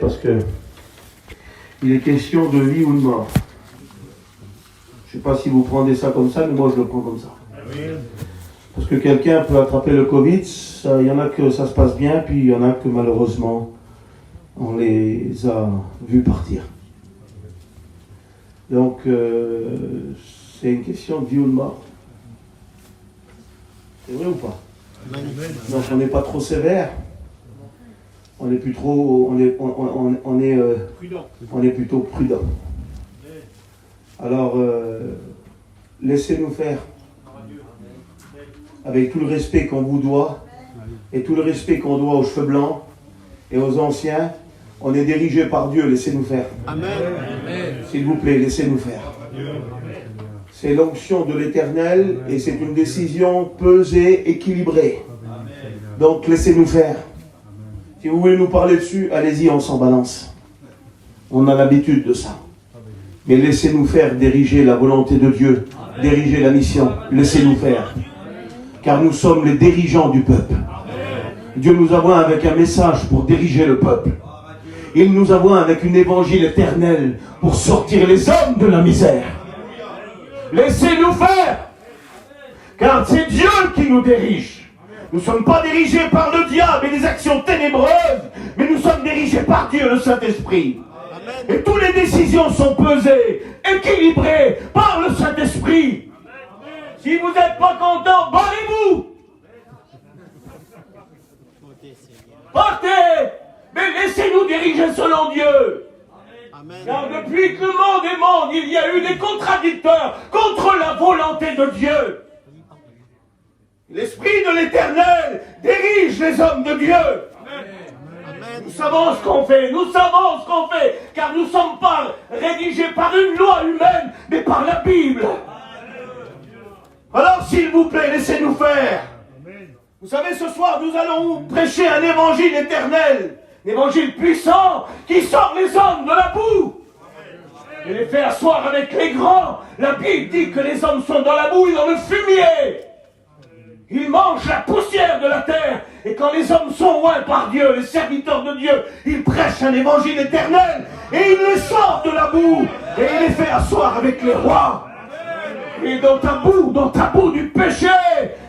Parce que il est question de vie ou de mort. Je ne sais pas si vous prenez ça comme ça, mais moi je le prends comme ça. Parce que quelqu'un peut attraper le Covid, il y en a que ça se passe bien, puis il y en a que malheureusement on les a vus partir. Donc c'est une question de vie ou de mort. C'est vrai ou pas? Donc on n'est pas trop sévère. On est plus trop, on est plutôt prudent. Alors, laissez-nous faire. Avec tout le respect qu'on vous doit, et tout le respect qu'on doit aux cheveux blancs et aux anciens, on est dirigé par Dieu, laissez-nous faire. Amen. S'il vous plaît, laissez-nous faire. C'est l'onction de l'Éternel, et c'est une décision pesée, équilibrée. Donc, laissez-nous faire. Si vous voulez nous parler dessus, allez-y, on s'en balance. On a l'habitude de ça. Mais laissez-nous faire diriger la volonté de Dieu, diriger la mission. Laissez-nous faire. Car nous sommes les dirigeants du peuple. Dieu nous envoie avec un message pour diriger le peuple. Il nous envoie avec une évangile éternelle pour sortir les hommes de la misère. Laissez-nous faire. Car c'est Dieu qui nous dirige. Nous ne sommes pas dirigés par le diable et les actions ténébreuses, mais nous sommes dirigés par Dieu, le Saint-Esprit. Amen. Et toutes les décisions sont pesées, équilibrées par le Saint-Esprit. Amen. Si vous n'êtes pas content, barrez-vous. Partez, mais laissez-nous diriger selon Dieu. Amen. Car depuis que le monde est monde, il y a eu des contradicteurs contre la volonté de Dieu. L'Esprit de l'Éternel dirige les hommes de Dieu. Amen. Nous savons ce qu'on fait, car nous ne sommes pas rédigés par une loi humaine, mais par la Bible. Alors, s'il vous plaît, laissez-nous faire. Vous savez, ce soir, nous allons prêcher un évangile éternel, un évangile puissant, qui sort les hommes de la boue. Et les fait asseoir avec les grands. La Bible dit que les hommes sont dans la boue et dans le fumier. Ils mangent la poussière de la terre. Et quand les hommes sont oints par Dieu, les serviteurs de Dieu, ils prêchent un évangile éternel. Et ils les sortent de la boue. Et il les fait asseoir avec les rois. Et dans ta boue du péché.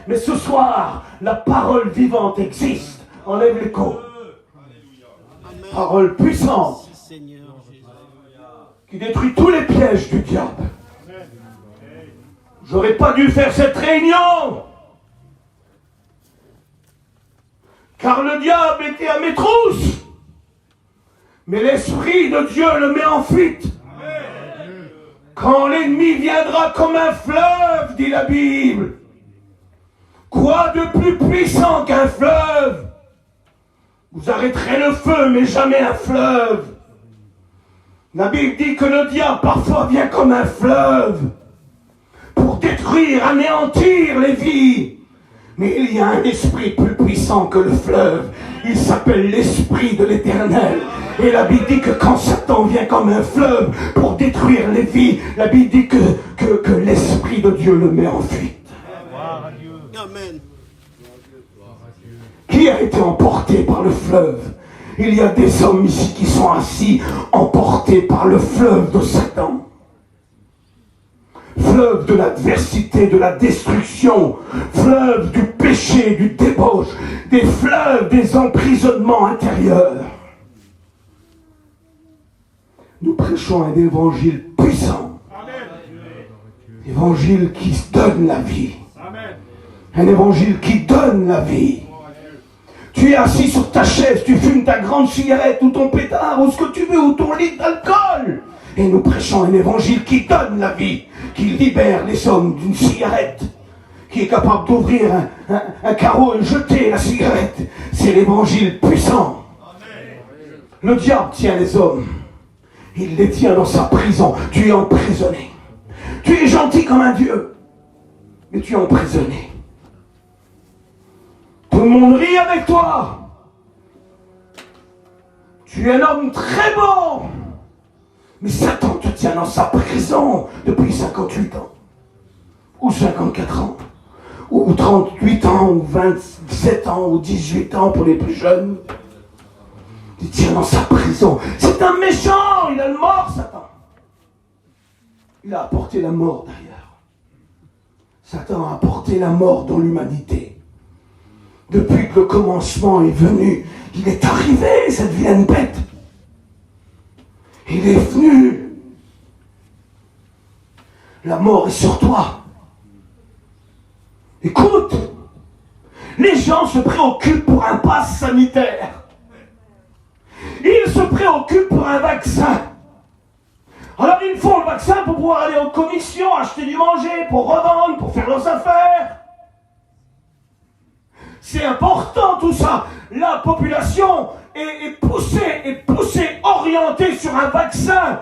Mais ce soir, la parole vivante existe. Enlève l'écho. Parole puissante. Qui détruit tous les pièges du diable. J'aurais pas dû faire cette réunion. Car le diable était à mes trousses. Mais l'Esprit de Dieu le met en fuite. Quand l'ennemi viendra comme un fleuve, dit la Bible. Quoi de plus puissant qu'un fleuve? Vous arrêterez le feu, mais jamais un fleuve. La Bible dit que le diable parfois vient comme un fleuve pour détruire, anéantir les vies. Mais il y a un esprit plus puissant que le fleuve. Il s'appelle l'Esprit de l'Éternel. Et la Bible dit que quand Satan vient comme un fleuve pour détruire les vies, la Bible dit que l'Esprit de Dieu le met en fuite. Amen. Qui a été emporté par le fleuve? Il y a des hommes ici qui sont assis, emportés par le fleuve de Satan. Fleuve de l'adversité, de la destruction, fleuve du péché, du débauche, des fleuves des emprisonnements intérieurs. Nous prêchons un évangile puissant, un évangile qui donne la vie, un évangile qui donne la vie. Tu es assis sur ta chaise, tu fumes ta grande cigarette ou ton pétard ou ce que tu veux ou ton litre d'alcool. Et nous prêchons un évangile qui donne la vie, qui libère les hommes d'une cigarette, qui est capable d'ouvrir un carreau et jeter la cigarette. C'est l'évangile puissant. Le diable tient les hommes. Il les tient dans sa prison. Tu es emprisonné. Tu es gentil comme un Dieu, mais tu es emprisonné. Tout le monde rit avec toi. Tu es un homme très bon. Mais Satan te tient dans sa prison depuis 58 ans. Ou 54 ans. Ou 38 ans. Ou 27 ans. Ou 18 ans pour les plus jeunes. Tu tiens dans sa prison. C'est un méchant, il a le mort, Satan. Il a apporté la mort d'ailleurs. Satan a apporté la mort dans l'humanité. Depuis que le commencement est venu, il est arrivé, cette vilaine bête. Il est venu. La mort est sur toi. Écoute, les gens se préoccupent pour un pass sanitaire. Ils se préoccupent pour un vaccin. Alors ils font le vaccin pour pouvoir aller aux commissions, acheter du manger, pour revendre, pour faire leurs affaires. C'est important tout ça. La population est poussée, orientée sur un vaccin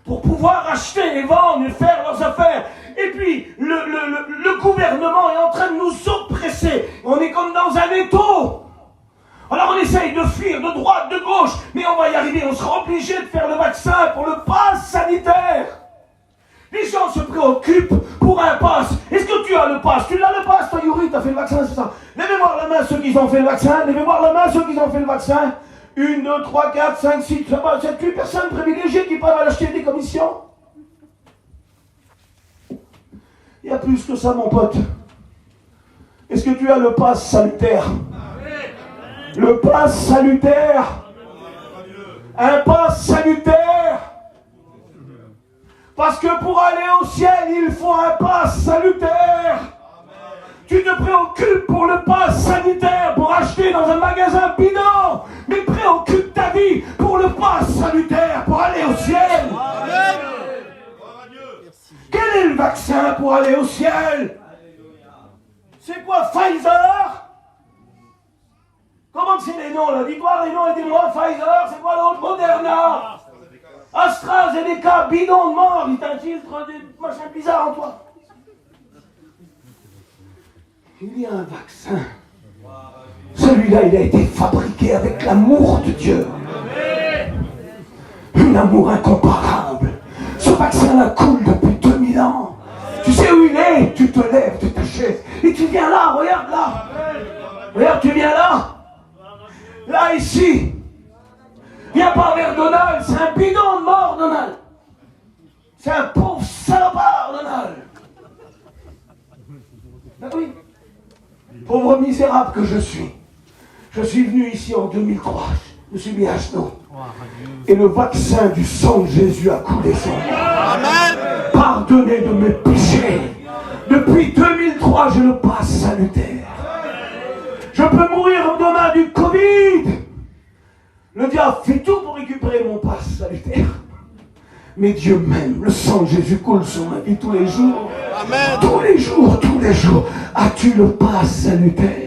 pour pouvoir acheter et vendre et faire leurs affaires. Et puis, le gouvernement est en train de nous oppresser. On est comme dans un étau. Alors on essaye de fuir de droite, de gauche, mais on va y arriver. On sera obligé de faire le vaccin pour le pass sanitaire. Les gens se préoccupent pour un pass. Est-ce que tu as le pass? Tu l'as le pass, toi, Yuri, tu as fait le vaccin, c'est ça? Levez voir la main ceux qui ont fait le vaccin. Levez voir la main ceux qui ont fait le vaccin. 1, 2, 3, 4, 5, 6, 7, 8 personnes privilégiées qui peuvent aller acheter des commissions. Il y a plus que ça, mon pote. Est-ce que tu as le pass salutaire? Le pass salutaire. Un pass salutaire. Parce que pour aller au ciel, il faut un pass salutaire. Tu te préoccupes pour le pass sanitaire, pour acheter dans un magasin bidon, mais préoccupe ta vie pour le pass salutaire, pour aller au ciel. Amen. Quel est le vaccin pour aller au ciel? C'est quoi, Pfizer? Comment c'est les noms là? Dis-toi les noms, aidez-moi. Pfizer, c'est quoi l'autre? Moderna, AstraZeneca, bidon de mort. Il t'infiltre des machins bizarres en toi. Il y a un vaccin. Celui-là, il a été fabriqué avec l'amour de Dieu. Un amour incomparable. Ce vaccin-là coule depuis 2000 ans. Tu sais où il est? Tu te lèves de ta chaise et tu viens là, regarde là. Regarde, tu viens là. Là, ici. Viens pas vers Donald, c'est un bidon de mort, Donald. C'est un pauvre salopard, Donald. Ben oui. Pauvre misérable que je suis. Je suis venu ici en 2003. Je me suis mis à genoux. Et le vaccin du sang de Jésus a coulé sur moi. Amen. Pardonné de mes péchés. Depuis 2003, je le passe salutaire. Je peux mourir demain du Covid. Le diable fait tout pour récupérer mon passe salutaire. Mais Dieu m'aime. Le sang de Jésus coule sur ma vie tous les jours. Amen. Tous les jours. As-tu le passe salutaire?